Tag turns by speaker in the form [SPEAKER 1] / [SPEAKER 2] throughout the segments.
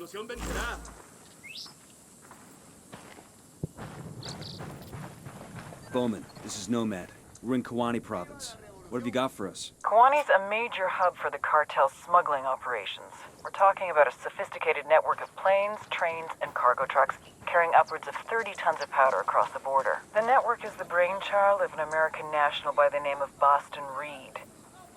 [SPEAKER 1] revolución vencerá.
[SPEAKER 2] Bowman, this is Nomad. We're in Koani province. What have you got for us?
[SPEAKER 3] Koani's a major hub for the cartel's smuggling operations. We're talking about a sophisticated network of planes, trains, and cargo trucks carrying upwards of 30 tons of powder across the border. The network is the brainchild of an American national by the name of Boston Reed.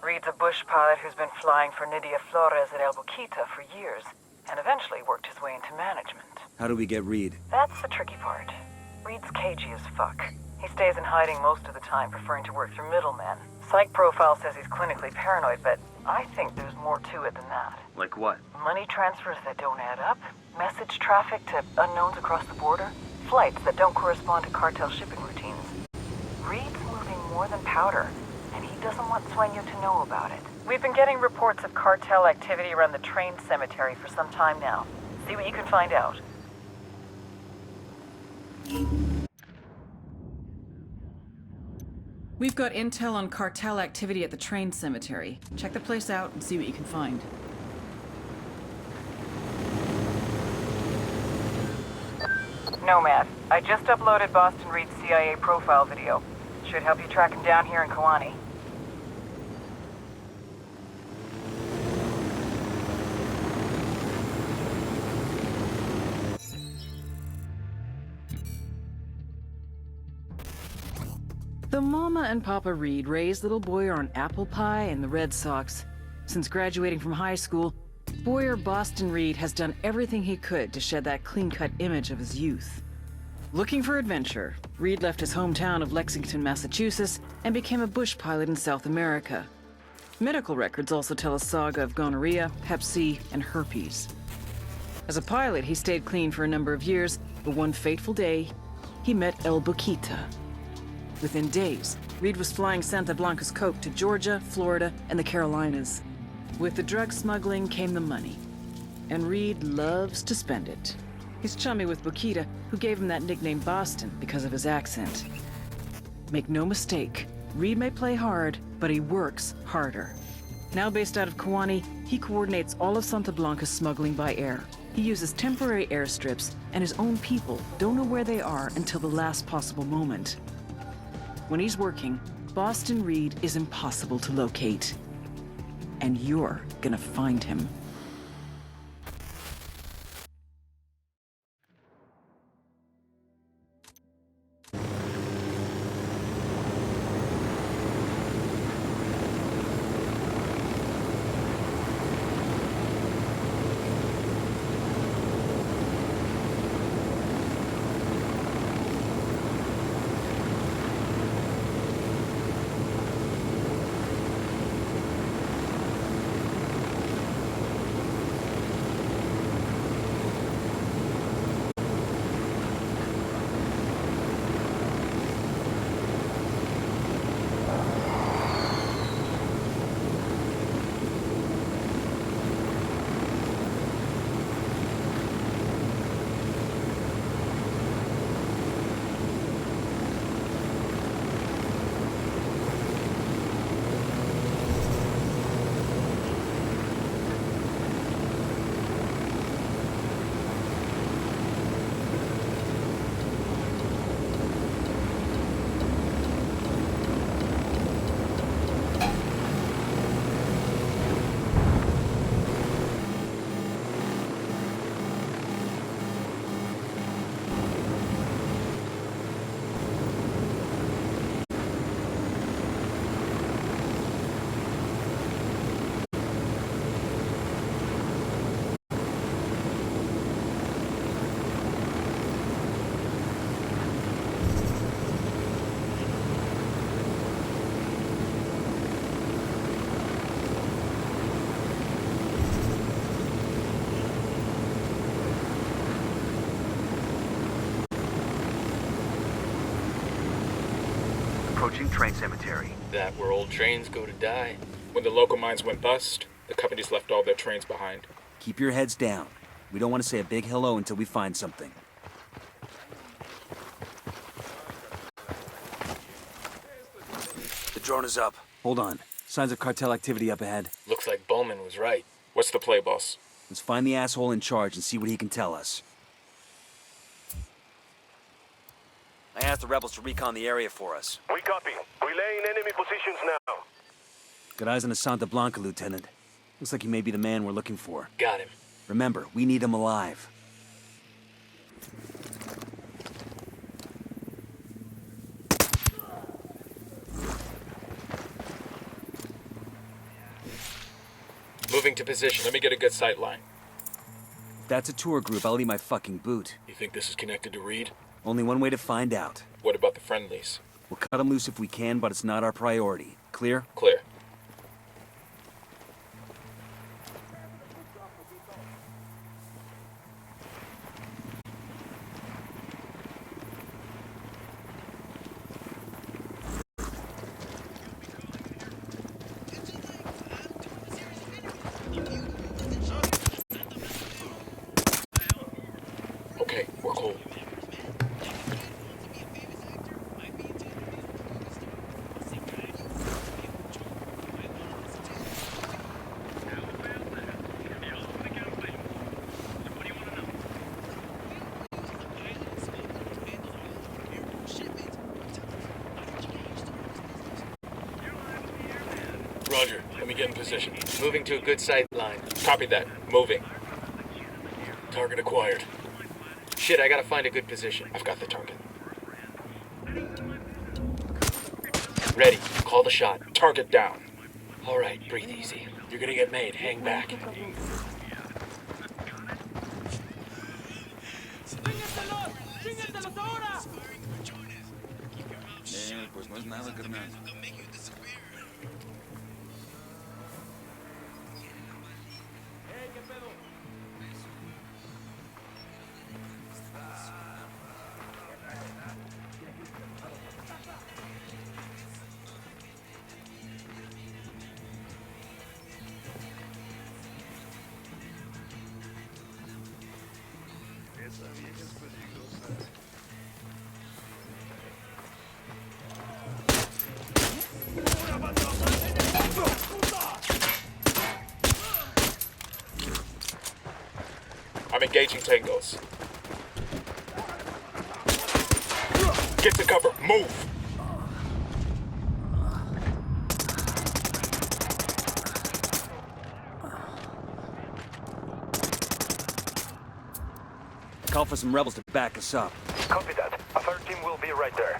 [SPEAKER 3] Reed's a bush pilot who's been flying for Nydia Flores at El Boquita for years, and eventually worked his way into management.
[SPEAKER 2] How do we get Reed?
[SPEAKER 3] That's the tricky part. Reed's cagey as fuck. He stays in hiding most of the time, preferring to work through middlemen. Psych profile says he's clinically paranoid, but I think there's more to it than that.
[SPEAKER 2] Like what?
[SPEAKER 3] Money transfers that don't add up, message traffic to unknowns across the border, flights that don't correspond to cartel shipping routines. Reed's moving more than powder, and he doesn't want Sueño to know about it. We've been getting reports of cartel activity around the train cemetery for some time now. See what you can find out.
[SPEAKER 4] We've got intel on cartel activity at the train cemetery. Check the place out and see what you can find.
[SPEAKER 3] Nomad, I just uploaded Boston Reed's CIA profile video. Should help you track him down here in Koani.
[SPEAKER 4] The Mama and Papa Reed raised little Boyer on apple pie and the Red Sox. Since graduating from high school, Boyer Boston Reed has done everything he could to shed that clean-cut image of his youth. Looking for adventure, Reed left his hometown of Lexington, Massachusetts, and became a bush pilot in South America. Medical records also tell a saga of gonorrhea, hep C, and herpes. As a pilot, he stayed clean for a number of years, but one fateful day, he met El Boquita. Within days, Reed was flying Santa Blanca's coke to Georgia, Florida, and the Carolinas. With the drug smuggling came the money, and Reed loves to spend it. He's chummy with Boquita, who gave him that nickname Boston because of his accent. Make no mistake, Reed may play hard, but he works harder. Now based out of Koani, he coordinates all of Santa Blanca's smuggling by air. He uses temporary airstrips, and his own people don't know where they are until the last possible moment. When he's working, Boston Reed is impossible to locate. And you're gonna find him.
[SPEAKER 2] Approaching train cemetery.
[SPEAKER 5] That where old trains go to die. When the local mines went bust, the companies left all their trains behind.
[SPEAKER 2] Keep your heads down. We don't want to say a big hello until we find something. The drone is up. Hold on. Signs of cartel activity up ahead.
[SPEAKER 5] Looks like Bowman was right. What's the play, boss?
[SPEAKER 2] Let's find the asshole in charge and see what he can tell us. I asked the rebels to recon the area for us.
[SPEAKER 1] We copy. Relaying enemy positions now.
[SPEAKER 2] Got eyes on a Santa Blanca, Lieutenant. Looks like he may be the man we're looking for.
[SPEAKER 5] Got him.
[SPEAKER 2] Remember, we need him alive.
[SPEAKER 5] Moving to position. Let me get a good sight line.
[SPEAKER 2] If that's a tour group, I'll eat my fucking boot.
[SPEAKER 5] You think this is connected to Reed?
[SPEAKER 2] Only one way to find out.
[SPEAKER 5] What about the friendlies?
[SPEAKER 2] We'll cut them loose if we can, but it's not our priority. Clear?
[SPEAKER 5] Clear. Okay, we're cool. Roger, let me get in position. Moving to a good sight line. Copy that. Moving. Target acquired. Shit, I gotta find a good position. I've got the target. Ready. Call the shot. Target down. All right, breathe easy. You're gonna get made. Hang back.
[SPEAKER 2] Pues no es nada, carnal.
[SPEAKER 5] I'm engaging tangos. Get to cover. Move!
[SPEAKER 2] Call for some rebels to back us up.
[SPEAKER 1] Copy that. A third team will be right there.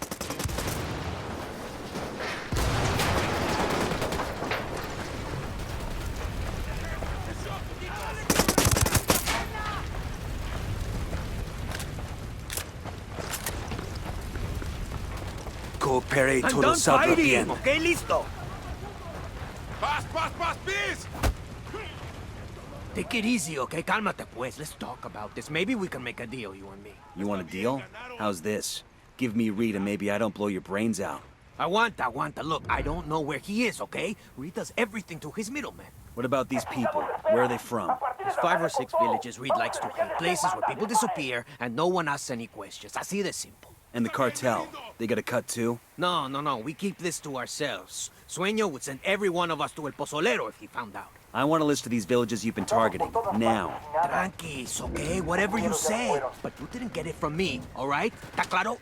[SPEAKER 2] Coopere todo saldrá bien.
[SPEAKER 6] Okay, listo.
[SPEAKER 1] Peace!
[SPEAKER 6] Take it easy, okay? Cálmate, pues. Let's talk about this. Maybe we can make a deal, you and me.
[SPEAKER 2] You want a deal? How's this? Give me Reed and maybe I don't blow your brains out.
[SPEAKER 6] Aguanta. Look, I don't know where he is, okay? Reed does everything to his middleman.
[SPEAKER 2] What about these people? Where are they from?
[SPEAKER 6] There's 5 or 6 villages Reed likes to hit. Places where people disappear and no one asks any questions. Así de simple.
[SPEAKER 2] And the cartel? They got a cut too?
[SPEAKER 6] No. We keep this to ourselves. Sueño would send every one of us to El Pozolero if he found out.
[SPEAKER 2] I want a list of these villages you've been targeting. Now.
[SPEAKER 6] Tranquis, okay? Whatever you say. But you didn't get it from me, all right? ¿Está claro?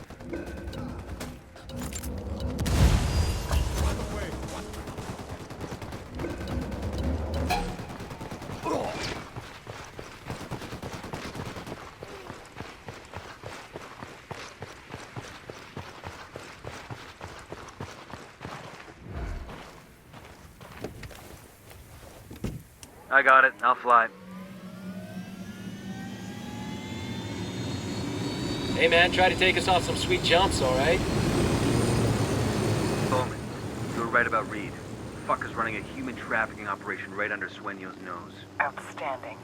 [SPEAKER 2] I got it. I'll fly.
[SPEAKER 7] Hey man, try to take us off some sweet jumps, alright?
[SPEAKER 2] Bowman, you were right about Reed. Fucker's running a human trafficking operation right under Sueño's nose.
[SPEAKER 3] Outstanding.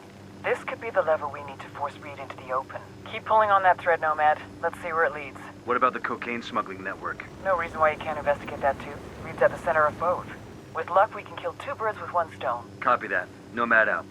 [SPEAKER 3] This could be the lever we need to force Reed into the open. Keep pulling on that thread, Nomad. Let's see where it leads.
[SPEAKER 2] What about the cocaine smuggling network?
[SPEAKER 3] No reason why you can't investigate that too. Reed's at the center of both. With luck, we can kill 2 birds with 1 stone.
[SPEAKER 2] Copy that. Nomad out.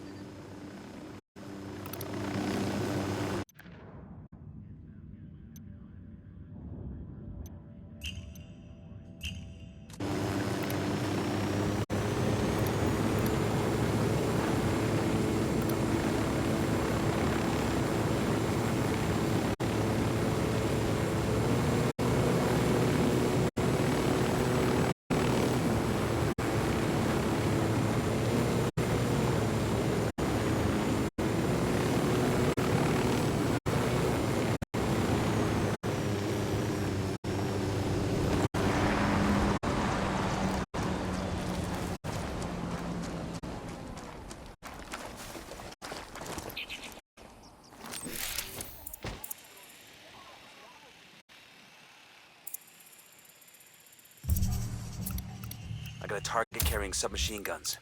[SPEAKER 2] I got a target carrying submachine guns.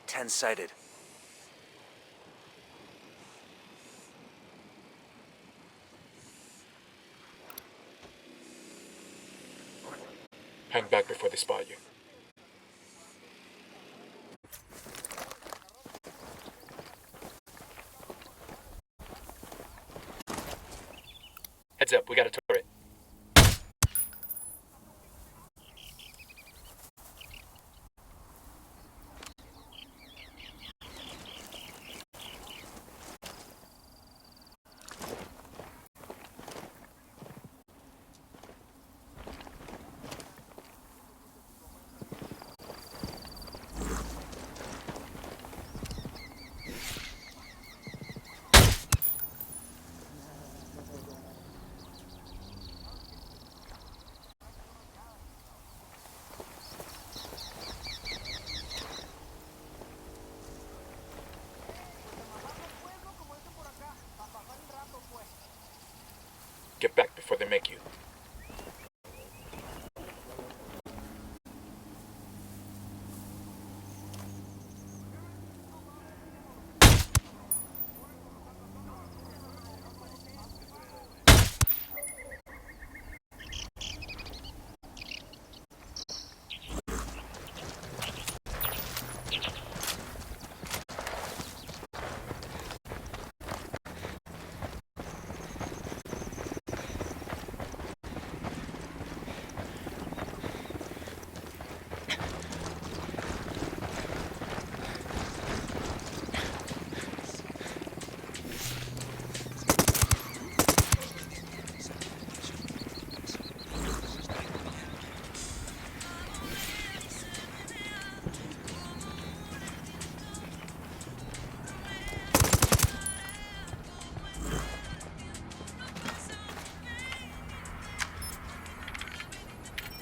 [SPEAKER 2] 10 sighted.
[SPEAKER 5] Hang back before they spot you. Heads up, we got a turret. Get back before they make you.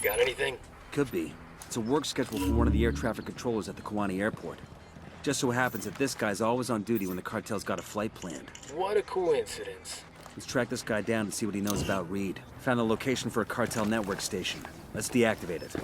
[SPEAKER 5] Got anything?
[SPEAKER 2] Could be. It's a work schedule for one of the air traffic controllers at the Koani airport. Just so happens that this guy's always on duty when the cartel's got a flight planned.
[SPEAKER 5] What a coincidence.
[SPEAKER 2] Let's track this guy down and see what he knows about Reed. Found the location for a cartel network station. Let's deactivate it.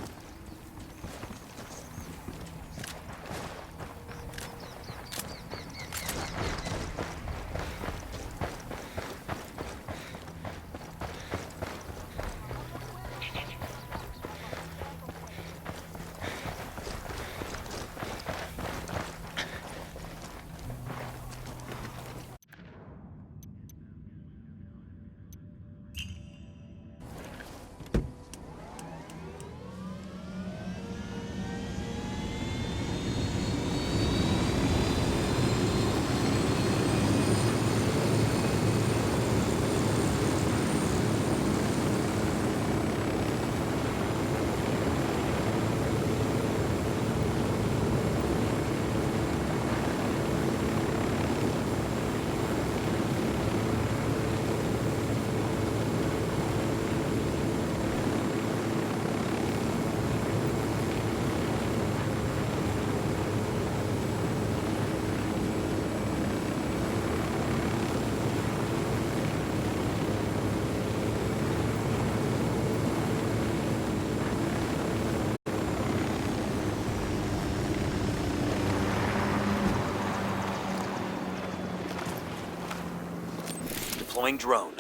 [SPEAKER 2] Deploying drone.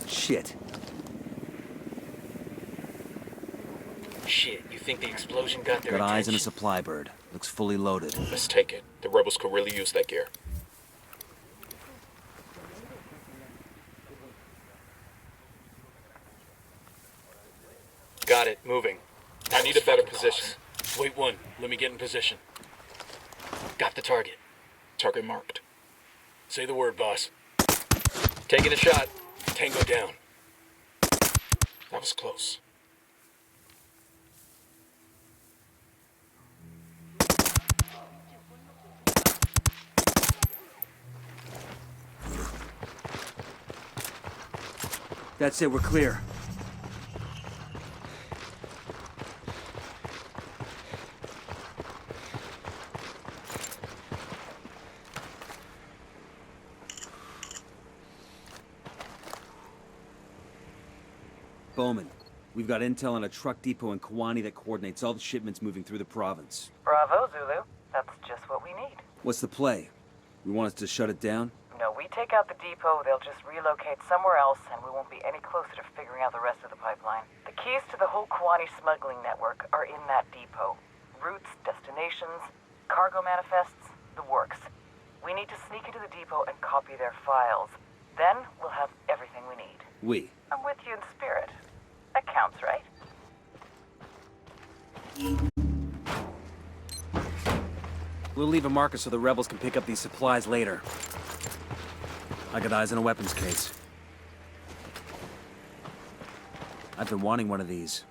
[SPEAKER 2] Shit.
[SPEAKER 5] Shit, you think the explosion got their
[SPEAKER 2] Got
[SPEAKER 5] attention?
[SPEAKER 2] eyes on a supply bird. Looks fully loaded.
[SPEAKER 5] Let's take it. The rebels could really use that gear. Got it, moving. I need a better position. Wait one, let me get in position. Got the target. Target marked. Say the word, boss. Taking a shot. Tango down. That was close.
[SPEAKER 2] That's it, we're clear. Bowman, We've got intel on a truck depot in Koani that coordinates all the shipments moving through the province.
[SPEAKER 3] Bravo, Zulu. That's just what we need.
[SPEAKER 2] What's the play? We want us to shut it down?
[SPEAKER 3] No, we take out the depot, they'll just relocate somewhere else, and we won't be any closer to figuring out the rest of the pipeline. The keys to the whole Koani smuggling network are in that depot. Routes, destinations, cargo manifests, the works. We need to sneak into the depot and copy their files. Then we'll have everything we need.
[SPEAKER 2] We.
[SPEAKER 3] I'm with you in spirit. That counts, right?
[SPEAKER 2] We'll leave a marker so the rebels can pick up these supplies later. I got eyes on a weapons case. I've been wanting one of these.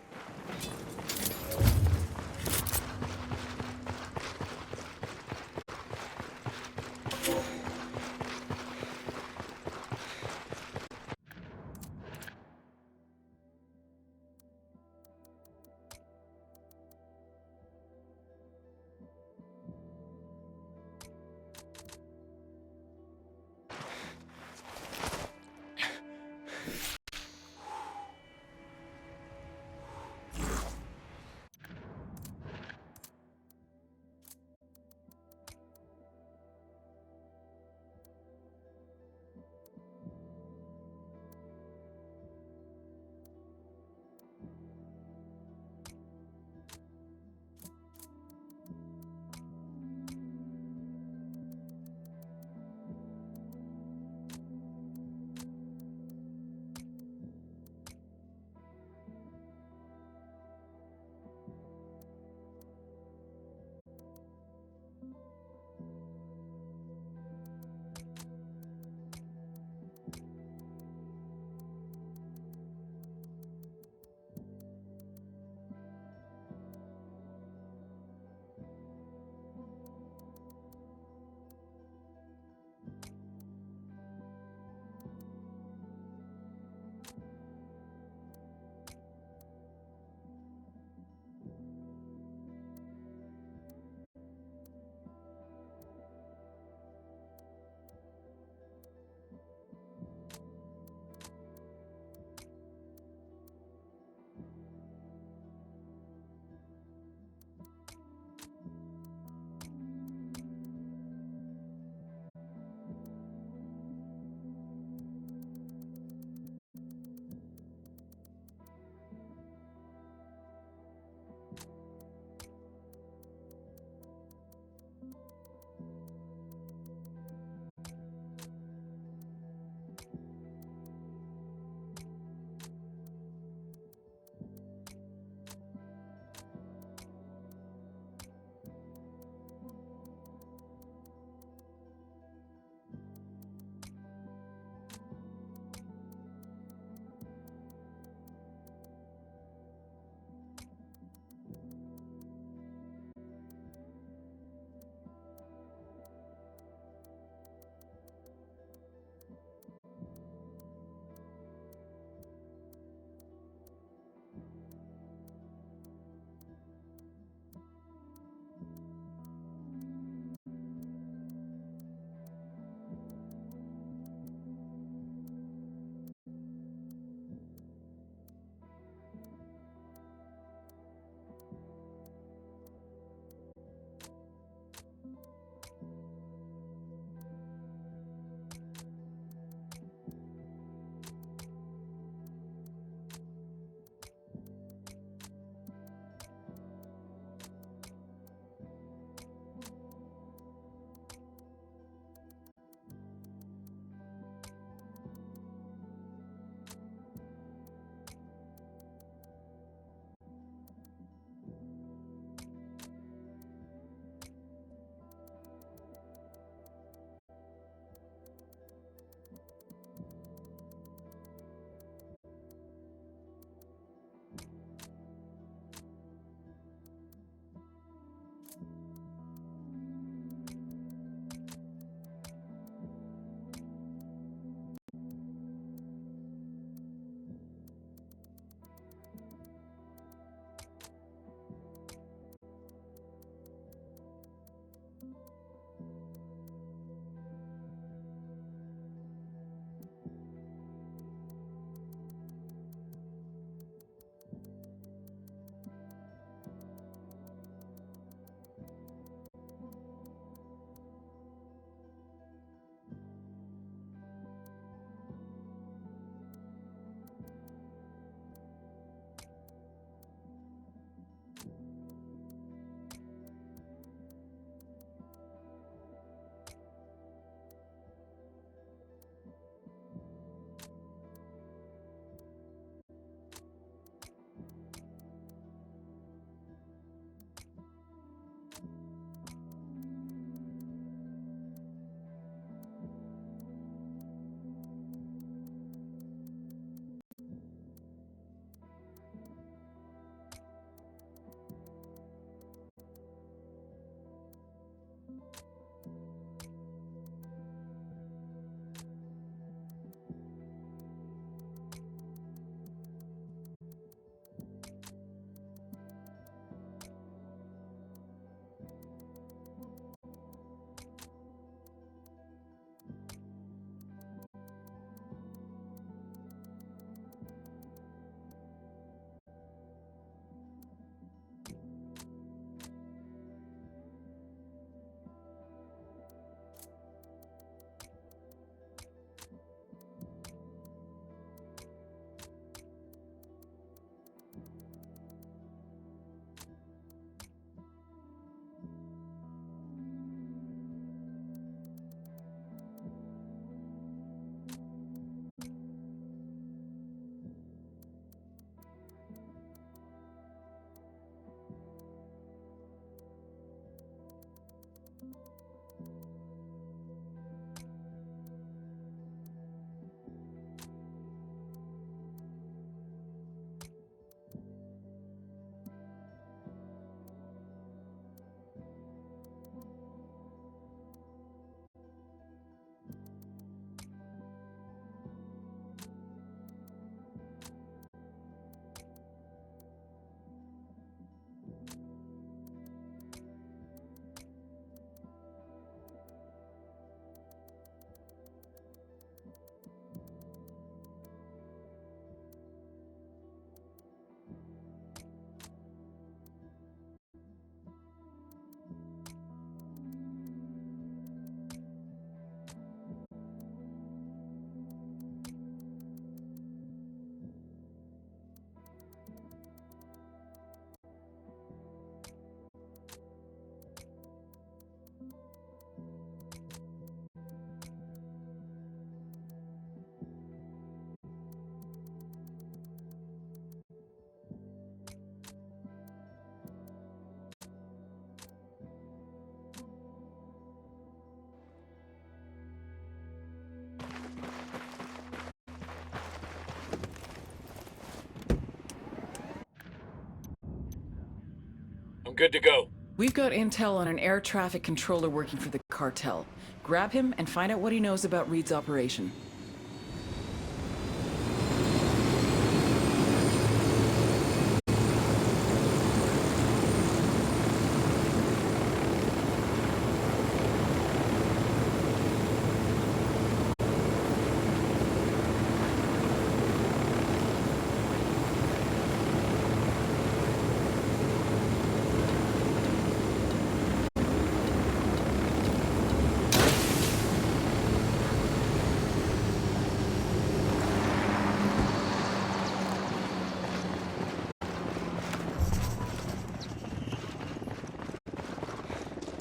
[SPEAKER 5] I'm good to go.
[SPEAKER 4] We've got intel on an air traffic controller working for the cartel. Grab him and find out what he knows about Reed's operation.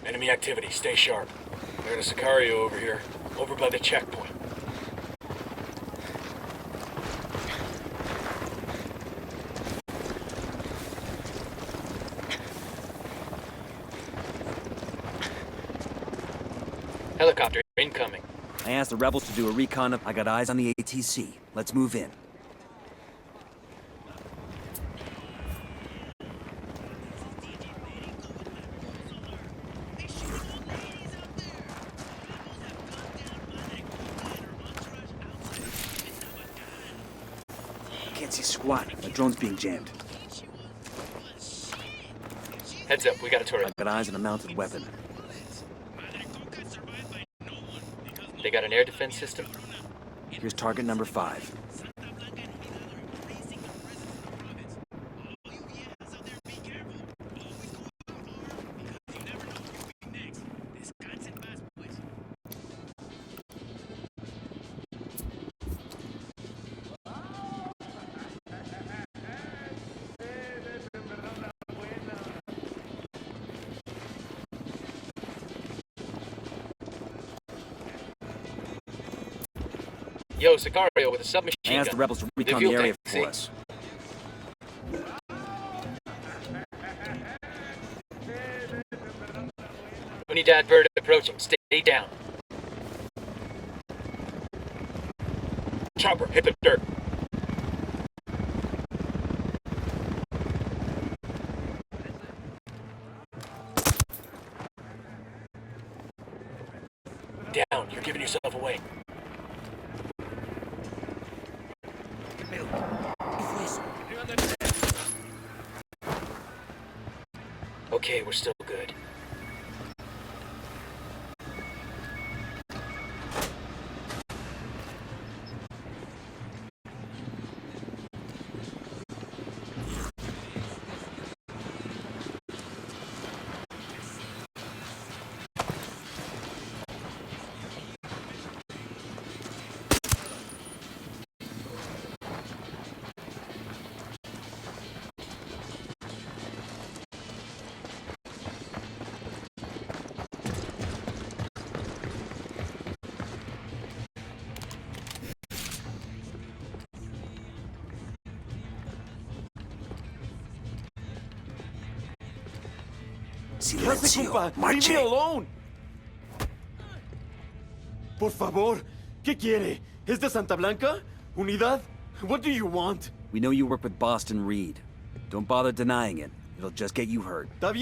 [SPEAKER 5] Enemy activity, stay sharp. I got a Sicario over here, over by the checkpoint. Helicopter incoming.
[SPEAKER 2] I asked the rebels to do a recon. I got eyes on the ATC. Let's move in. Can't see squat. My drone's being jammed.
[SPEAKER 5] Heads up, we got a turret.
[SPEAKER 2] I've got eyes on a mounted weapon.
[SPEAKER 5] They got an air defense system?
[SPEAKER 2] Here's target number 5.
[SPEAKER 5] Yo, Sicario with a submachine
[SPEAKER 2] I asked
[SPEAKER 5] gun.
[SPEAKER 2] the rebels to recon
[SPEAKER 5] fuel
[SPEAKER 2] the area
[SPEAKER 5] tank,
[SPEAKER 2] for
[SPEAKER 5] see?
[SPEAKER 2] us.
[SPEAKER 5] We need to advert approaching. Stay down. Chopper, hit the dirt. Down, you're giving yourself away. Okay, we're still good.
[SPEAKER 2] Silencio.
[SPEAKER 8] Leave me
[SPEAKER 2] Marche.
[SPEAKER 8] alone. Por favor, ¿qué quiere? ¿Es de Santa Blanca? ¿Unidad? What do you want?
[SPEAKER 2] We know you work with Boston Reed. Don't bother denying it. It'll just get you hurt.
[SPEAKER 8] Está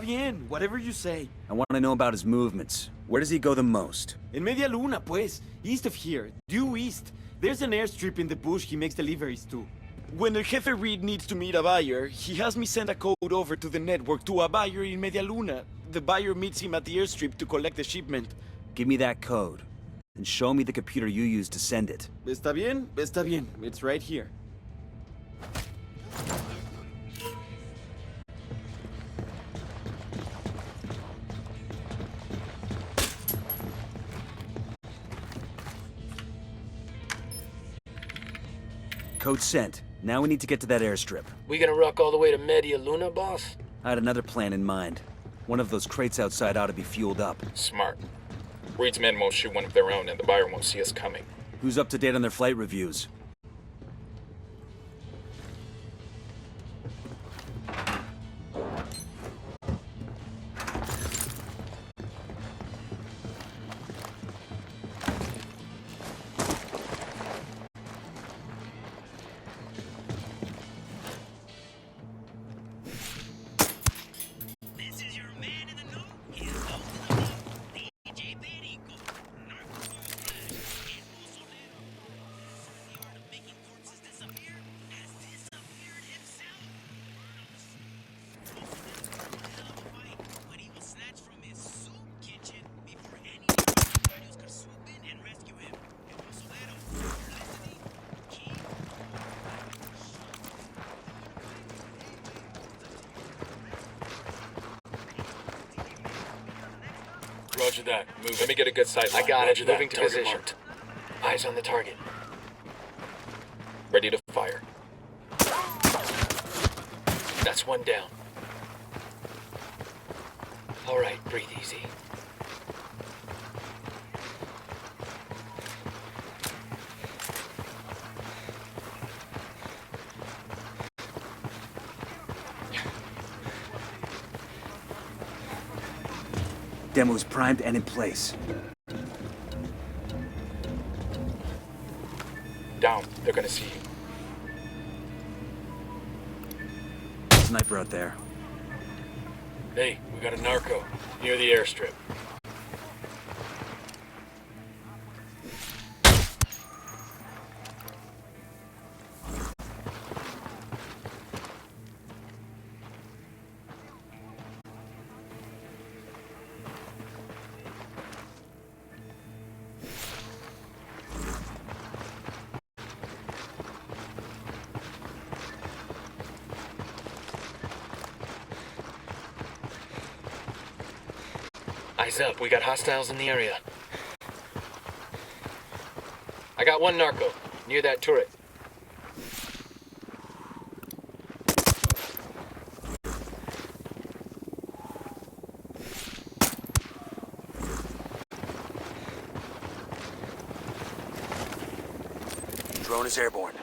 [SPEAKER 8] bien. Whatever you say.
[SPEAKER 2] I want to know about his movements. Where does he go the most?
[SPEAKER 8] En Media Luna, pues. East of here. Due east. There's an airstrip in the bush he makes deliveries to. When El Jefe Reed needs to meet a buyer, he has me send a code over to the network to a buyer in Media Luna. The buyer meets him at the airstrip to collect the shipment.
[SPEAKER 2] Give me that code. And show me the computer you used to send it.
[SPEAKER 8] Está bien. It's right here.
[SPEAKER 2] Code sent. Now we need to get to that airstrip.
[SPEAKER 5] We gonna rock all the way to Media Luna, boss?
[SPEAKER 2] I had another plan in mind. One of those crates outside ought to be fueled up.
[SPEAKER 9] Smart. Reed's men won't shoot one of their own, and the buyer won't see us coming.
[SPEAKER 2] Who's up to date on their flight reviews?
[SPEAKER 5] Roger that. Move.
[SPEAKER 9] Let me get a good sight line.
[SPEAKER 5] I got it.
[SPEAKER 9] Roger that.
[SPEAKER 5] Moving to
[SPEAKER 9] Target
[SPEAKER 5] position.
[SPEAKER 9] marked.
[SPEAKER 5] Eyes on the target.
[SPEAKER 9] Ready to fire.
[SPEAKER 5] That's one down. All right, breathe easy.
[SPEAKER 2] Demo's primed and in place.
[SPEAKER 9] Down. They're gonna see you.
[SPEAKER 2] Sniper out there.
[SPEAKER 5] Hey, we got a narco near the airstrip. Eyes up, we got hostiles in the area. I got one narco, near that turret.
[SPEAKER 2] Drone is airborne.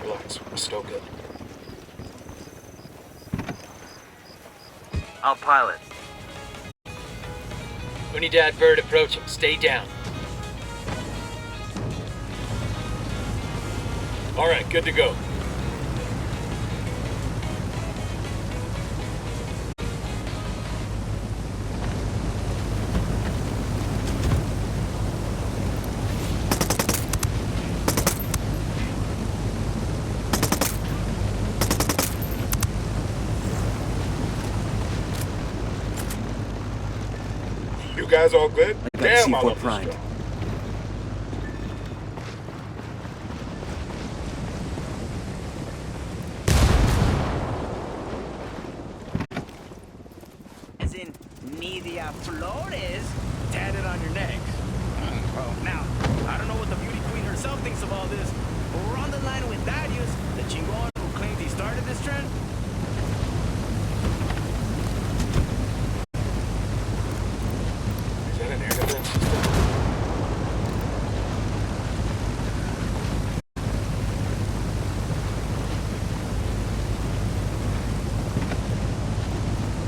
[SPEAKER 9] Relax. We're still good.
[SPEAKER 2] I'll pilot.
[SPEAKER 5] Unidad bird approaching. Stay down.
[SPEAKER 9] All right, good to go. You guys all good?
[SPEAKER 2] I got
[SPEAKER 9] Damn, I
[SPEAKER 2] C4
[SPEAKER 9] love this
[SPEAKER 2] primed.
[SPEAKER 9] job.
[SPEAKER 6] As in, Nidia Flores?
[SPEAKER 10] Tatted on your neck. Well, now, I don't know what the beauty queen herself thinks of all this, but we're on the line with Darius, the chingon who claims he started this trend.
[SPEAKER 9] Is that an air defense system?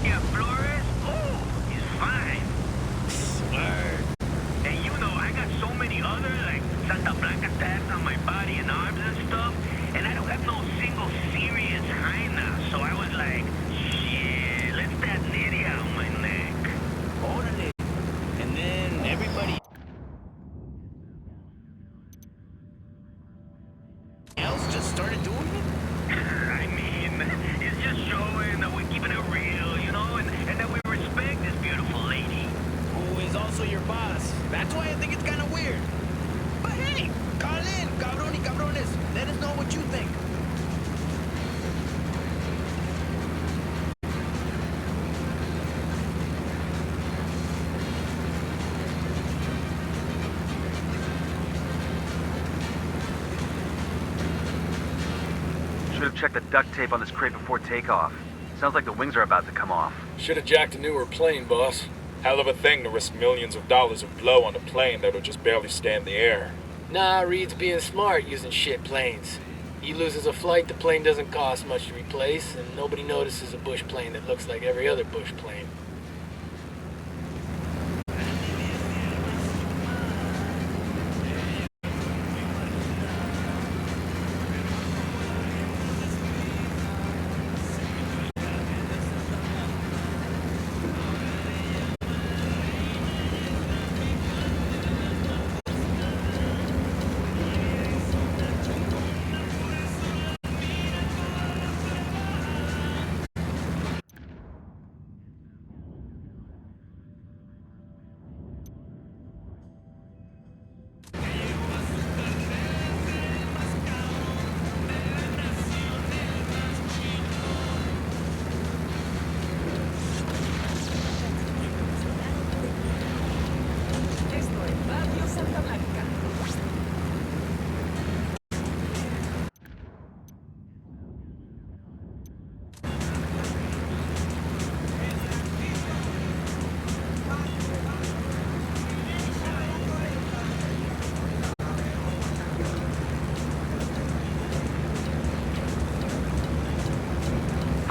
[SPEAKER 1] Yeah, Flores? Oh, he's fine.
[SPEAKER 10] Word.
[SPEAKER 1] And you know, I got so many other, like, Santa Blanca tats on my body and arms and stuff, and I don't have no single serious hyena, so I was like, shit, let's that nitty on my neck.
[SPEAKER 10] Orderly. And then everybody else just started doing it?
[SPEAKER 1] I mean, it's just showing that we're keeping it real, you know, and that we respect this beautiful lady.
[SPEAKER 10] Who is also your boss. That's why I think it's kind of weird. But hey, call in, cabrón y cabrones. Let us know what you think.
[SPEAKER 2] Should have checked the duct tape on this crate before takeoff. Sounds like the wings are about to come off.
[SPEAKER 5] Should have jacked a newer plane, boss.
[SPEAKER 9] Hell of a thing to risk millions of dollars of blow on a plane that would just barely stay in the air.
[SPEAKER 5] Nah, Reed's being smart using shit planes. He loses a flight, the plane doesn't cost much to replace, and nobody notices a bush plane that looks like every other bush plane.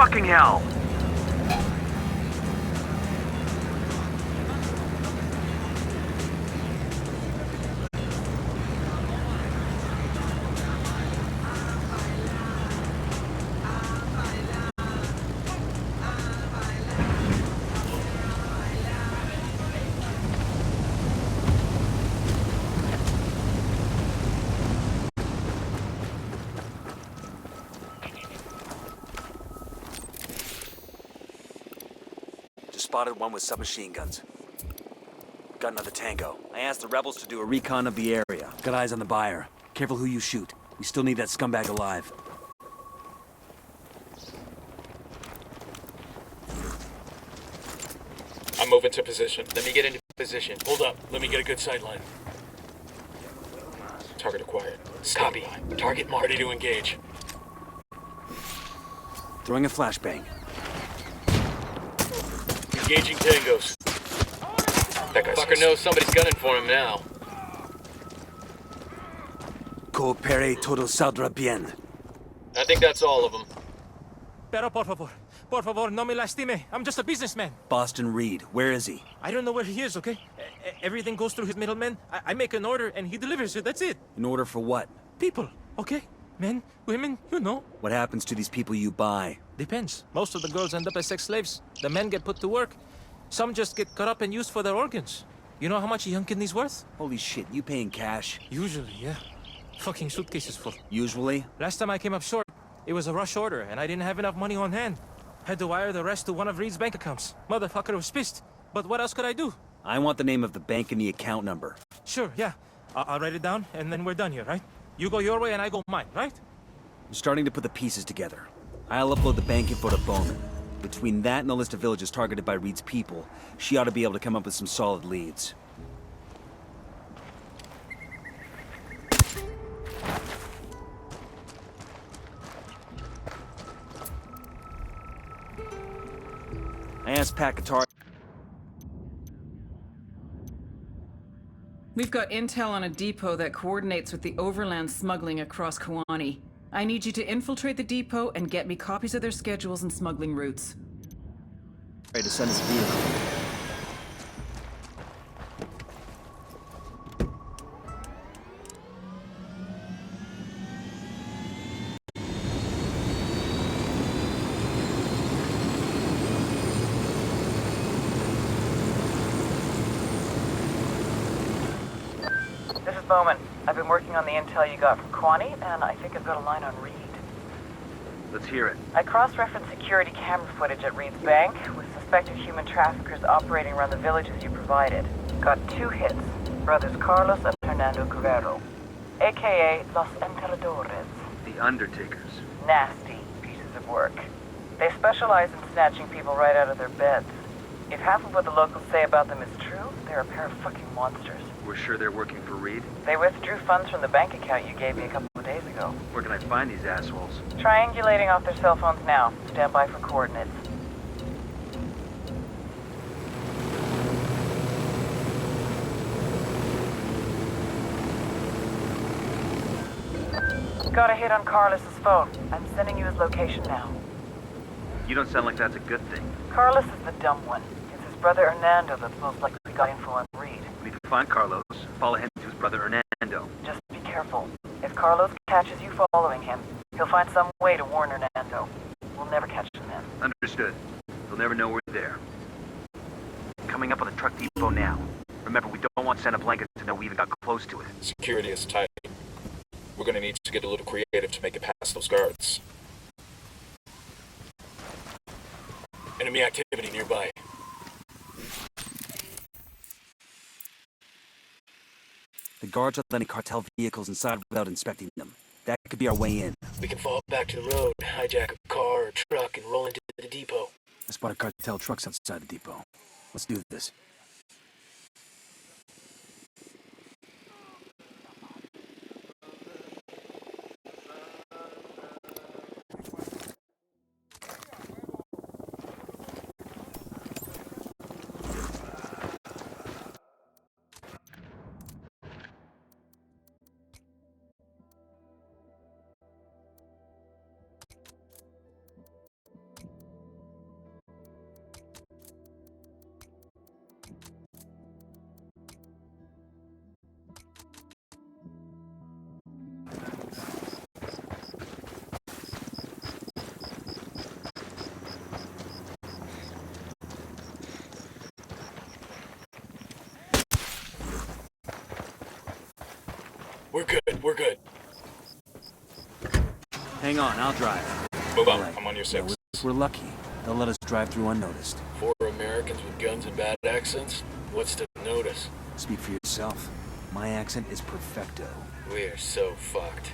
[SPEAKER 2] fucking hell! Spotted one with submachine guns. Got another tango. I asked the rebels to do a recon of the area. Got eyes on the buyer. Careful who you shoot. We still need that scumbag alive.
[SPEAKER 5] I'm moving to position. Let me get into position. Hold up. Let me get a good sideline. Target acquired. Copy. Target marked. Ready to engage.
[SPEAKER 2] Throwing a flashbang.
[SPEAKER 5] Engaging tangos. That guy's fucker knows somebody's gunning for him now.
[SPEAKER 2] Coopere todo saldrá bien.
[SPEAKER 5] I think that's all of them.
[SPEAKER 10] Pero por favor, no me lastime. I'm just a businessman.
[SPEAKER 2] Boston Reed, where is he?
[SPEAKER 10] I don't know where he is, okay? Everything goes through his middleman. I make an order and he delivers it, that's it.
[SPEAKER 2] In order for what?
[SPEAKER 10] People, okay? Men, women, you know.
[SPEAKER 2] What happens to these people you buy?
[SPEAKER 10] Depends. Most of the girls end up as sex slaves. The men get put to work. Some just get cut up and used for their organs. You know how much a young kidney's worth?
[SPEAKER 2] Holy shit, you paying cash?
[SPEAKER 10] Usually, yeah. Fucking suitcases full.
[SPEAKER 2] Usually?
[SPEAKER 10] Last time I came up short, it was a rush order and I didn't have enough money on hand. Had to wire the rest to one of Reed's bank accounts. Motherfucker was pissed. But what else could I do?
[SPEAKER 2] I want the name of the bank and the account number.
[SPEAKER 10] Sure, yeah. I'll write it down and then we're done here, right? You go your way and I go mine, right?
[SPEAKER 2] I'm starting to put the pieces together. I'll upload the bank info to Bowman. Between that and the list of villages targeted by Reed's people, she ought to be able to come up with some solid leads. I asked Pat Qatar.
[SPEAKER 4] We've got intel on a depot that coordinates with the overland smuggling across Koani. I need you to infiltrate the depot and get me copies of their schedules and smuggling routes.
[SPEAKER 2] Ready to send us a vehicle.
[SPEAKER 3] This is Bowman. I've been working on the intel you got from Koani, and I think I've got a line on Reed.
[SPEAKER 2] Let's hear it.
[SPEAKER 3] I cross-referenced security camera footage at Reed's bank with suspected human traffickers operating around the villages you provided. Got 2 hits. Brothers Carlos and Hernando Guerrero, a.k.a. Los Enterradores.
[SPEAKER 2] The Undertakers.
[SPEAKER 3] Nasty pieces of work. They specialize in snatching people right out of their beds. If half of what the locals say about them is true, they're a pair of fucking monsters.
[SPEAKER 2] We're sure they're working for Reed?
[SPEAKER 3] They withdrew funds from the bank account you gave me a couple of days ago.
[SPEAKER 2] Where can I find these assholes?
[SPEAKER 3] Triangulating off their cell phones now. Stand by for coordinates. Got a hit on Carlos's phone. I'm sending you his location now.
[SPEAKER 2] You don't sound like that's a good thing.
[SPEAKER 3] Carlos is the dumb one. It's his brother Hernando that's most likely got info on Reed.
[SPEAKER 2] We need to find Carlos, follow him to his brother Hernando.
[SPEAKER 3] Just be careful. If Carlos catches you following him, he'll find some way to warn Hernando. We'll never catch him then.
[SPEAKER 2] Understood. They'll never know we're there. Coming up on the truck depot now. Remember, we don't want Santa Blanca to know we even got close to it.
[SPEAKER 9] Security is tight. We're gonna need to get a little creative to make it past those guards.
[SPEAKER 5] Enemy activity nearby.
[SPEAKER 2] The guards are letting cartel vehicles inside without inspecting them. That could be our way in.
[SPEAKER 5] We can fall back to the road, hijack a car or truck, and roll into the depot.
[SPEAKER 2] I spotted cartel trucks outside the depot. Let's do this. hang on, I'll drive.
[SPEAKER 9] Move on.
[SPEAKER 2] Alright.
[SPEAKER 9] I'm on your
[SPEAKER 2] Yeah,
[SPEAKER 9] 6.
[SPEAKER 2] we're lucky. They'll let us drive through unnoticed.
[SPEAKER 5] 4 Americans with guns and bad accents? What's to notice?
[SPEAKER 2] Speak for yourself. My accent is perfecto.
[SPEAKER 5] We are so fucked.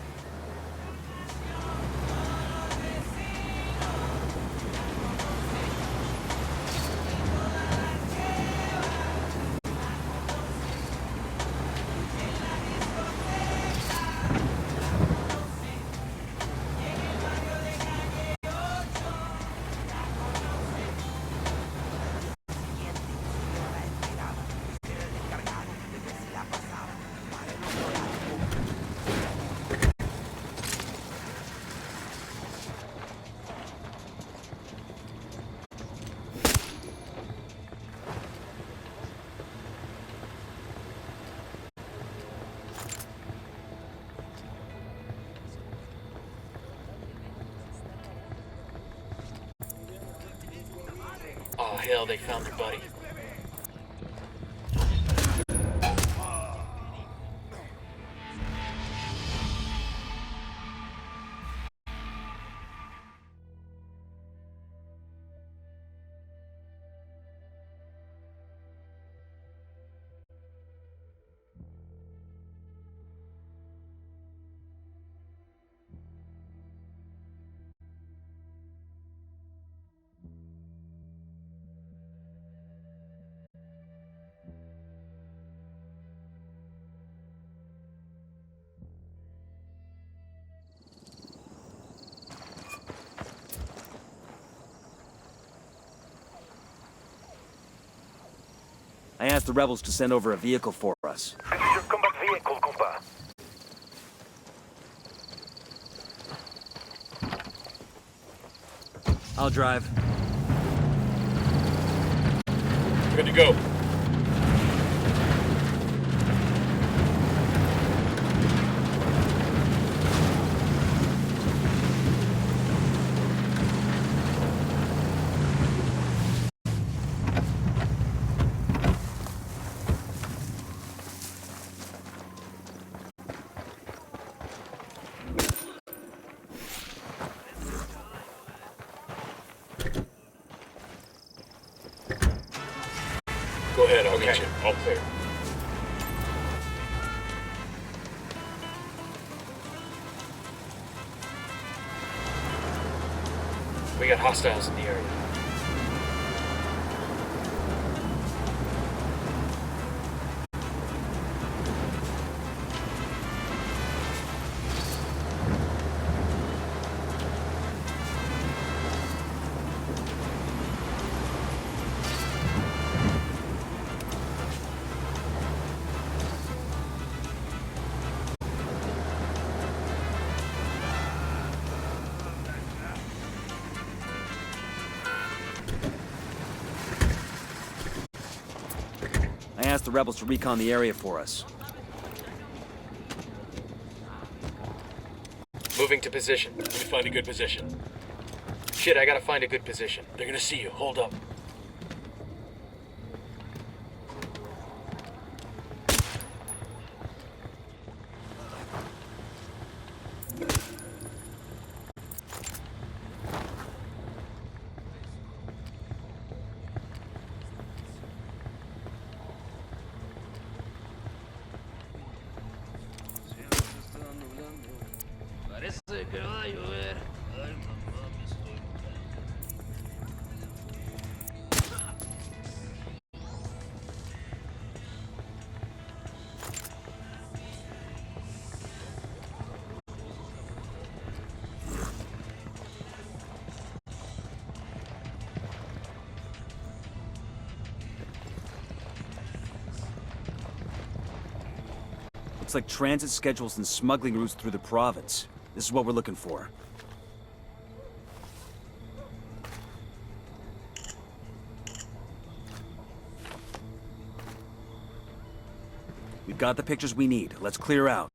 [SPEAKER 5] Oh, hell, they found their buddy.
[SPEAKER 2] I asked the rebels to send over a vehicle for us.
[SPEAKER 1] This is your combat vehicle, compa.
[SPEAKER 2] I'll drive.
[SPEAKER 5] Good to go. Go ahead, I'll get you.
[SPEAKER 9] All clear.
[SPEAKER 5] We got hostiles in the area.
[SPEAKER 2] I asked the rebels to recon the area for us.
[SPEAKER 5] Moving to position. Let me find a good position. Shit, I gotta find a good position. They're gonna see you. Hold up.
[SPEAKER 2] Looks like transit schedules and smuggling routes through the province. This is what we're looking for. We've got the pictures we need. Let's clear out.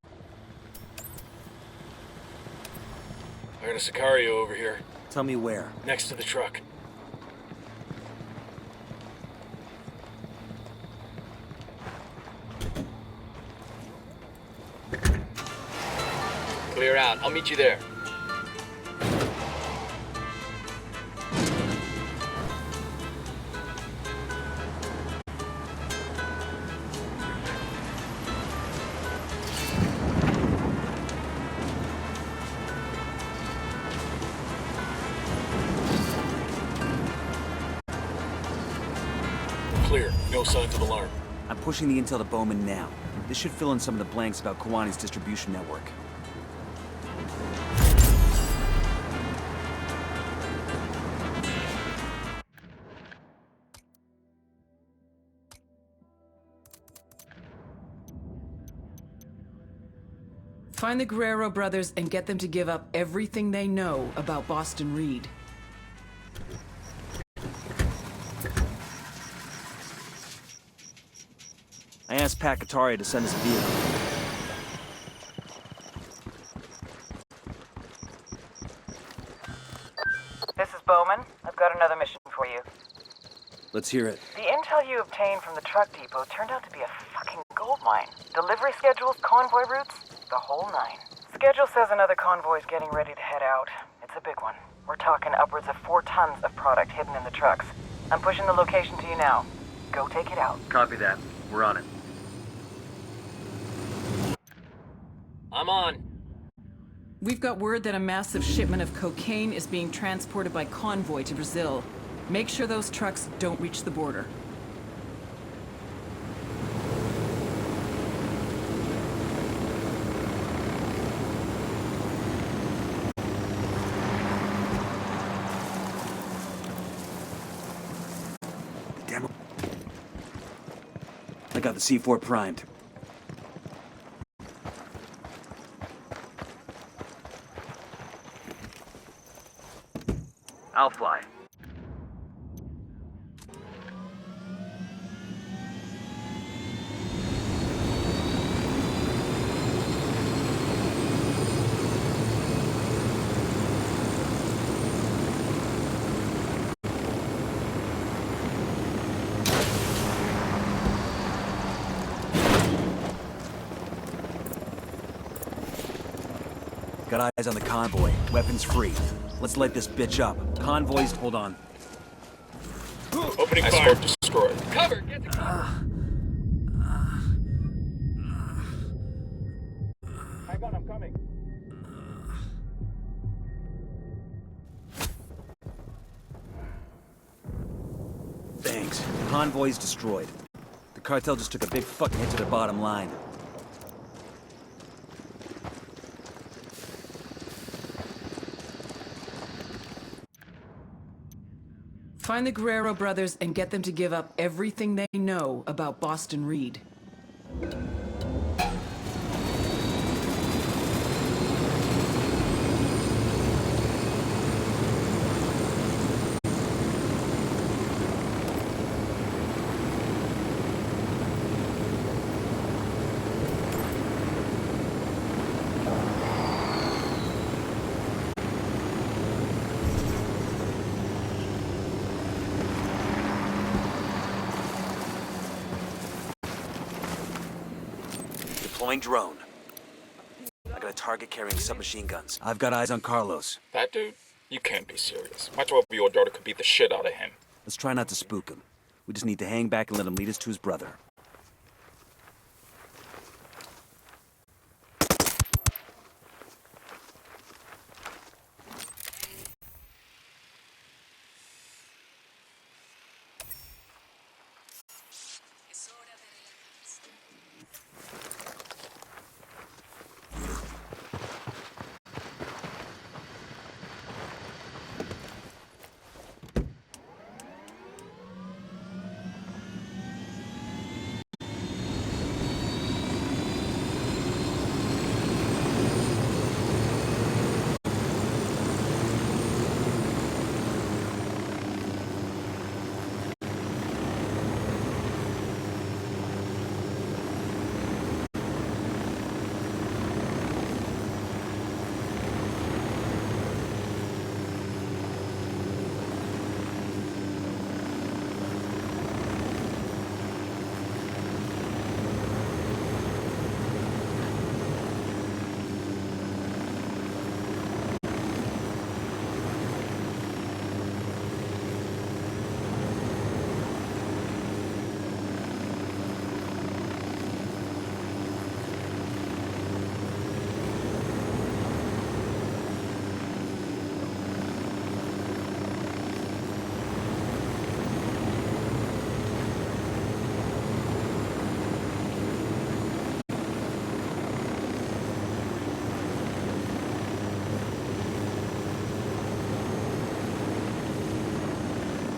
[SPEAKER 5] I got a Sicario over here,
[SPEAKER 2] Tell me where.
[SPEAKER 5] next to the truck. Clear out. I'll meet you there. Clear. No signs of alarm.
[SPEAKER 2] I'm pushing the intel to Bowman now. This should fill in some of the blanks about Koani's distribution network.
[SPEAKER 4] Find the Guerrero brothers and get them to give up everything they know about Boston Reed.
[SPEAKER 2] I asked Pat Kataria to send us a vehicle.
[SPEAKER 3] This is Bowman. I've got another mission for you.
[SPEAKER 2] Let's hear it.
[SPEAKER 3] The intel you obtained from the truck depot turned out to be a fucking gold mine. Delivery schedules, convoy routes, the whole nine. Schedule says another convoy's getting ready to head out. It's a big one. We're talking upwards of 4 tons of product hidden in the trucks. I'm pushing the location to you now. Go take it out.
[SPEAKER 2] Copy that. We're on it.
[SPEAKER 7] I'm on.
[SPEAKER 4] We've got word that a massive shipment of cocaine is being transported by convoy to Brazil. Make sure those trucks don't reach the border.
[SPEAKER 2] Damn it. I got the C4 primed. I'll fly. Got eyes on the convoy. Weapons free. Let's light this bitch up. Convoys, hold on.
[SPEAKER 5] Opening fire. Escort destroyed.
[SPEAKER 7] Cover! Get the cover!
[SPEAKER 10] Hang on, I'm coming.
[SPEAKER 2] Thanks. Convoy's destroyed. The cartel just took a big fucking hit to their bottom line.
[SPEAKER 4] Find the Guerrero brothers and get them to give up everything they know about Boston Reed.
[SPEAKER 2] Deploying drone. I got a target carrying submachine guns. I've got eyes on Carlos.
[SPEAKER 9] That dude? You can't be serious. My 12-year-old daughter could beat the shit out of him.
[SPEAKER 2] Let's try not to spook him. We just need to hang back and let him lead us to his brother.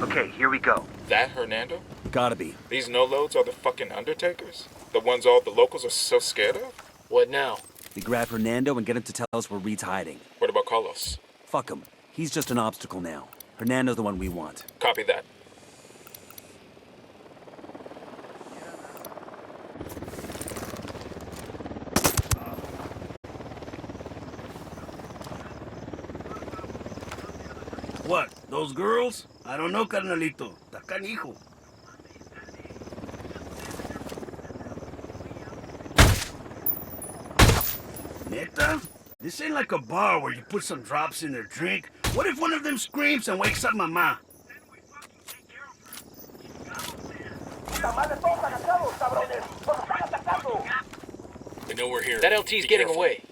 [SPEAKER 2] Okay, here we go.
[SPEAKER 9] That Hernando?
[SPEAKER 2] Gotta be.
[SPEAKER 9] These no-loads are the fucking Undertakers? The ones all the locals are so scared of?
[SPEAKER 5] What now?
[SPEAKER 2] We grab Hernando and get him to tell us where Reed's hiding.
[SPEAKER 9] What about Carlos?
[SPEAKER 2] Fuck him. He's just an obstacle now. Hernando's the one we want.
[SPEAKER 9] Copy that.
[SPEAKER 10] What? Those girls? I don't know, carnalito. Está canijo. Neta? This ain't like a bar where you put some drops in their drink. What if one of them screams and wakes up mama?
[SPEAKER 5] We know we're here. That LT's getting away.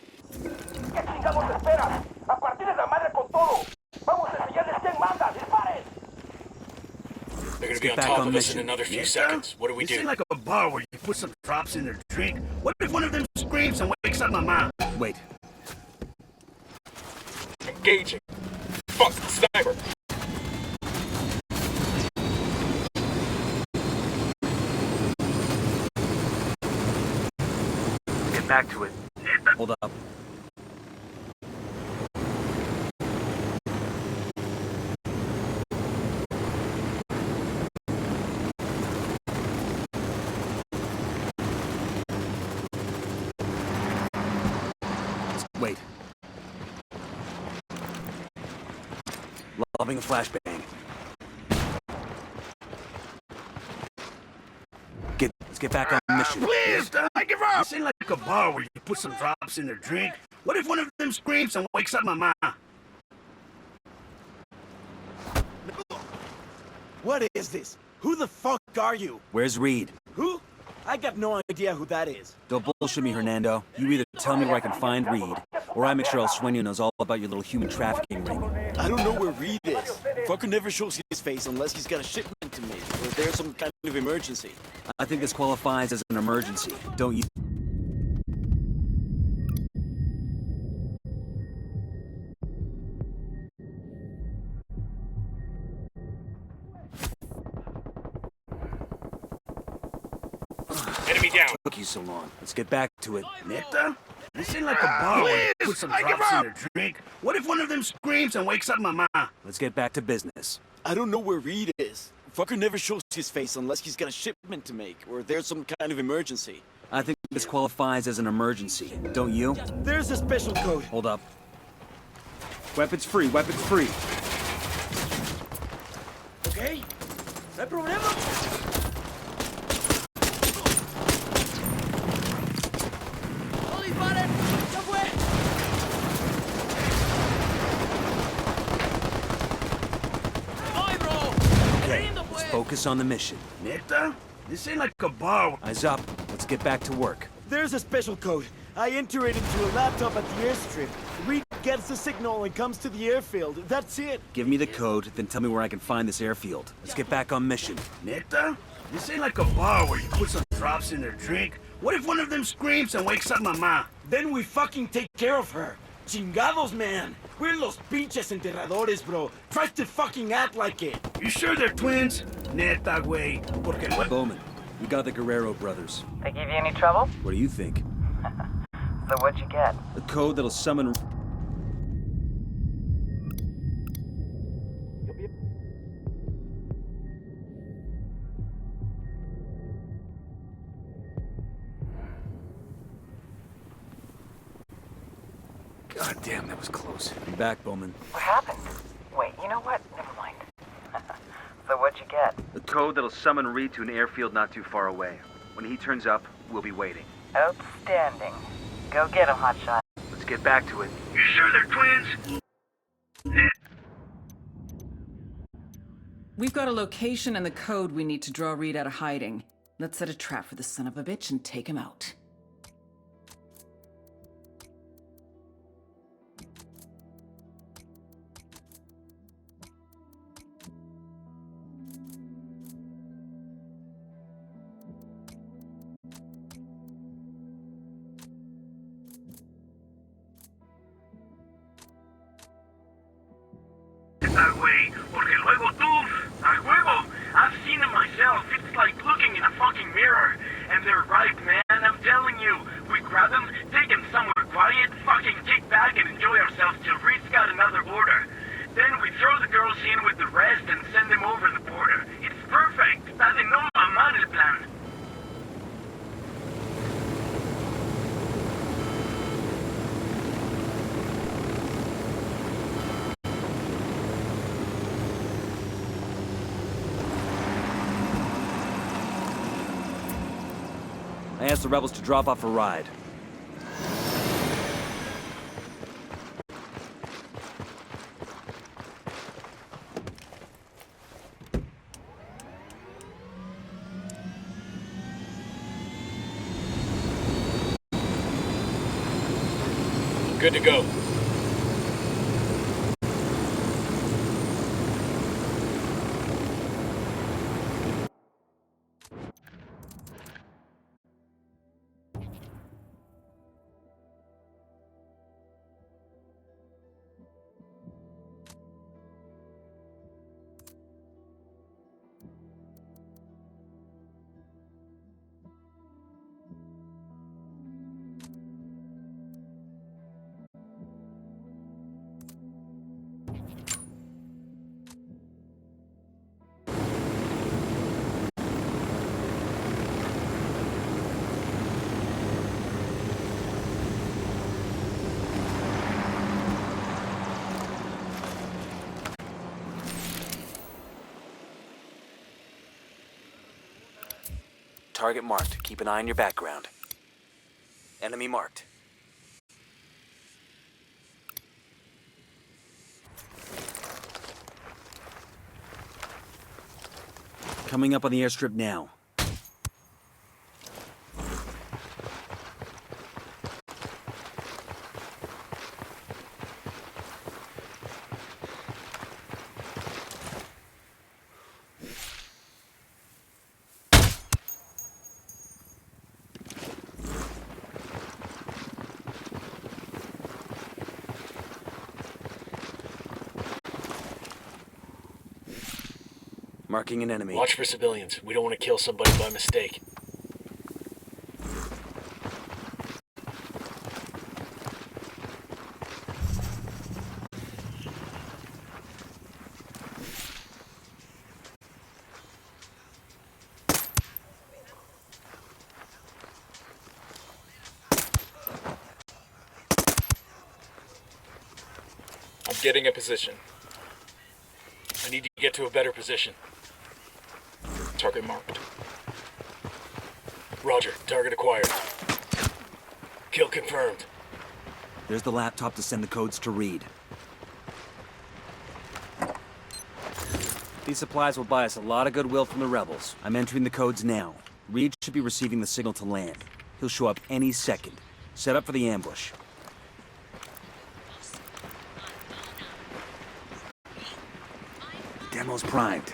[SPEAKER 5] They're gonna be on top of us in another few seconds. What do we do?
[SPEAKER 10] This ain't like a bar where you put some drops in their drink. What if one of them screams and wakes up mama?
[SPEAKER 2] Wait.
[SPEAKER 9] Engaging. Fuck, sniper.
[SPEAKER 2] Get back to it. Hold up. Wait. Loving a flashbang. Let's get back on mission.
[SPEAKER 10] Please, I give up! This ain't like a bar where you put some drops in their drink. What if one of them screams and wakes up mama?
[SPEAKER 8] What is this? Who the fuck are you?
[SPEAKER 2] Where's Reed?
[SPEAKER 8] Who? I got no idea who that is.
[SPEAKER 2] Don't bullshit me, Hernando. You either tell me where I can find Reed, or I make sure El Sueño knows all about your little human trafficking ring.
[SPEAKER 8] I don't know where Reed is. Fucker never shows his face unless he's got a shipment to make, or there's some kind of emergency.
[SPEAKER 2] I think this qualifies as an emergency, don't you?
[SPEAKER 5] Enemy down.
[SPEAKER 2] Took you so long. Let's get back to it.
[SPEAKER 10] Neta? This ain't like a bar where you put some drops in their drink. What if one of them screams and wakes up mama?
[SPEAKER 2] Let's get back to business.
[SPEAKER 8] I don't know where Reed is. Fucker never shows his face unless he's got a shipment to make, or there's some kind of emergency.
[SPEAKER 2] I think this qualifies as an emergency, don't you?
[SPEAKER 8] There's a special code.
[SPEAKER 2] Hold up. Weapons free, weapons free.
[SPEAKER 8] Okay? No hay problema.
[SPEAKER 2] Focus on the mission.
[SPEAKER 10] Neta? This ain't like a bar.
[SPEAKER 2] Eyes up. Let's get back to work.
[SPEAKER 8] There's a special code. I enter it into a laptop at the airstrip. Reed gets the signal and comes to the airfield. That's it.
[SPEAKER 2] Give me the code, then tell me where I can find this airfield. Let's get back on mission.
[SPEAKER 10] Neta? This ain't like a bar where you put some drops in their drink. What if one of them screams and wakes up mama?
[SPEAKER 8] Then we fucking take care of her. Chingados, man. We're los pinches enterradores, bro. Try to fucking act like it.
[SPEAKER 10] You sure they're twins? Neta, güey. Porque no...
[SPEAKER 2] Bowman, we got the Guerrero brothers.
[SPEAKER 3] They give you any trouble?
[SPEAKER 2] What do you think?
[SPEAKER 3] So what'd you get?
[SPEAKER 2] A code that'll summon... God damn, that was close. Be back, Bowman.
[SPEAKER 3] What happened? Wait, you know what? Never mind. So what'd you get?
[SPEAKER 2] A code that'll summon Reed to an airfield not too far away. When he turns up, we'll be waiting.
[SPEAKER 3] Outstanding. Go get him, hotshot.
[SPEAKER 2] Let's get back to it.
[SPEAKER 10] You sure they're twins?
[SPEAKER 4] We've got a location and the code we need to draw Reed out of hiding. Let's set a trap for the son of a bitch and take him out.
[SPEAKER 10] Güey, porque luego tú, a
[SPEAKER 2] I asked the rebels to drop off a ride.
[SPEAKER 5] Good to go.
[SPEAKER 2] Target marked. Keep an eye on your background. Enemy marked. Coming up on the airstrip now. Marking an enemy.
[SPEAKER 5] Watch for civilians. We don't want to kill somebody by mistake. I'm getting a position. I need to get to a better position. Target marked. Roger. Target acquired. Kill confirmed.
[SPEAKER 2] There's the laptop to send the codes to Reed. These supplies will buy us a lot of goodwill from the rebels. I'm entering the codes now. Reed should be receiving the signal to land. He'll show up any second. Set up for the ambush. Demo's primed.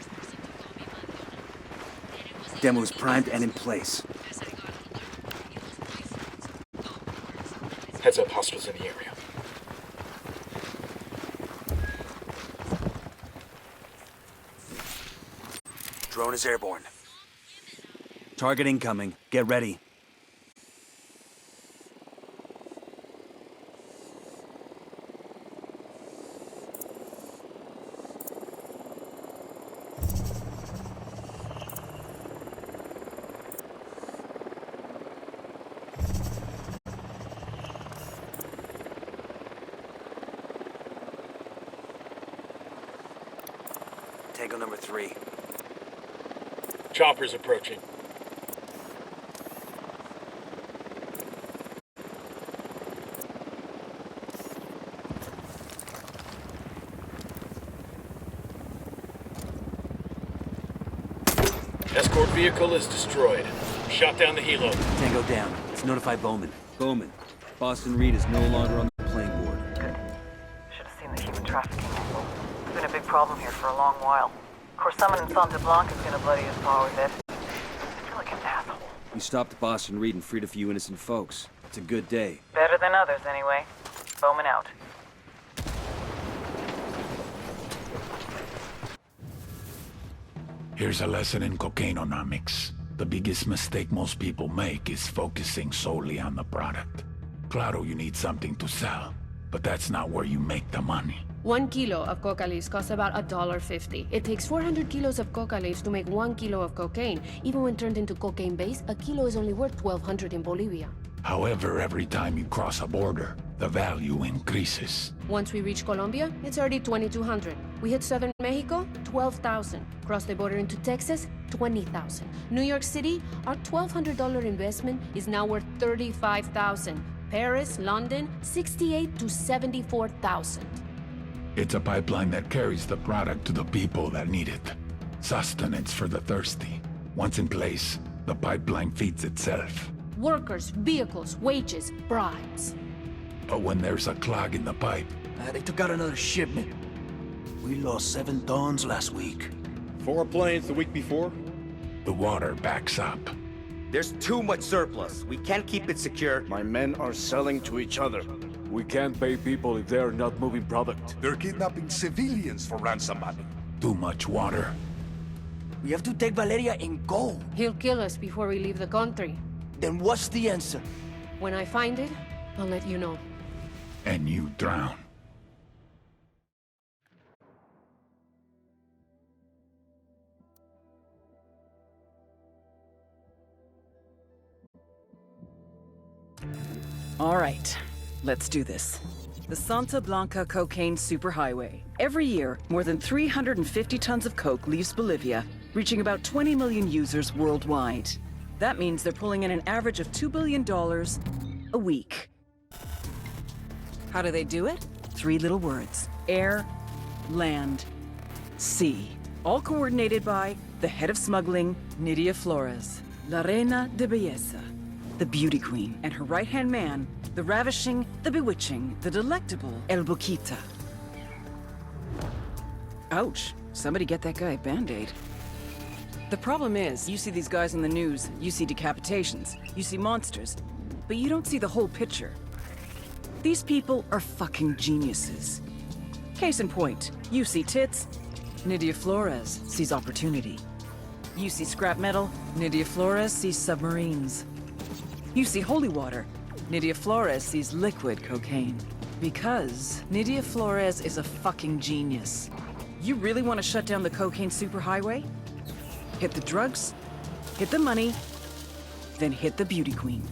[SPEAKER 2] Demo's primed and in place.
[SPEAKER 5] Heads up, hostiles in the area.
[SPEAKER 2] Drone is airborne. Target incoming. Get ready. Tango number 3.
[SPEAKER 5] Chopper's approaching. Escort vehicle is destroyed. Shot down the helo.
[SPEAKER 2] Tango down. Let's notify Bowman. Bowman, Boston Reed is no longer on the playing board.
[SPEAKER 3] Good. Should have seen the human trafficking angle. It's been a big problem here for a long while. Of course, someone in Santa Blanca's gonna bloody his paw with it. I feel like an asshole.
[SPEAKER 2] We stopped Boston Reed and freed a few innocent folks. It's a good day.
[SPEAKER 3] Better than others, anyway. Bowman out.
[SPEAKER 11] Here's a lesson in cocaineonomics. The biggest mistake most people make is focusing solely on the product. Claro, you need something to sell, but that's not where you make the money.
[SPEAKER 12] 1 kilo of coca leaves costs about $1.50. It takes 400 kilos of coca leaves to make 1 kilo of cocaine. Even when turned into cocaine base, a kilo is only worth $1,200 in Bolivia.
[SPEAKER 11] However, every time you cross a border, the value increases.
[SPEAKER 12] Once we reach Colombia, it's already $2,200. We hit southern Mexico, $12,000. Cross the border into Texas, $20,000. New York City, our $1,200 investment is now worth $35,000. Paris, London, $68,000 to $74,000.
[SPEAKER 11] It's a pipeline that carries the product to the people that need it. Sustenance for the thirsty. Once in place, the pipeline feeds itself.
[SPEAKER 12] Workers, vehicles, wages, bribes.
[SPEAKER 11] But when there's a clog in the pipe...
[SPEAKER 6] They took out another shipment. We lost 7 tons last week.
[SPEAKER 8] 4 planes the week before?
[SPEAKER 11] the water backs up.
[SPEAKER 13] There's too much surplus. We can't keep it secure.
[SPEAKER 10] My men are selling to each other.
[SPEAKER 14] We can't pay people if they're not moving product.
[SPEAKER 15] They're kidnapping civilians for ransom money.
[SPEAKER 11] Too much water.
[SPEAKER 6] We have to take Valeria and go.
[SPEAKER 12] He'll kill us before we leave the country.
[SPEAKER 6] Then what's the answer?
[SPEAKER 12] When I find it, I'll let you know.
[SPEAKER 11] And you drown.
[SPEAKER 4] All right, let's do this. The Santa Blanca Cocaine Superhighway. Every year, more than 350 tons of coke leaves Bolivia, reaching about 20 million users worldwide. That means they're pulling in an average of $2 billion a week. How do they do it? 3 little words. Air, land, sea. All coordinated by the head of smuggling, Nydia Flores, La Reina de Belleza, the beauty queen, and her right-hand man, the ravishing, the bewitching, the delectable El Boquita. Ouch. Somebody get that guy a Band-Aid. The problem is, you see these guys in the news, you see decapitations, you see monsters, but you don't see the whole picture. These people are fucking geniuses. Case in point, you see tits, Nydia Flores sees opportunity. You see scrap metal, Nydia Flores sees submarines. You see holy water, Nydia Flores sees liquid cocaine. Because Nydia Flores is a fucking genius. You really want to shut down the cocaine superhighway? Hit the drugs, hit the money, then hit the beauty queen.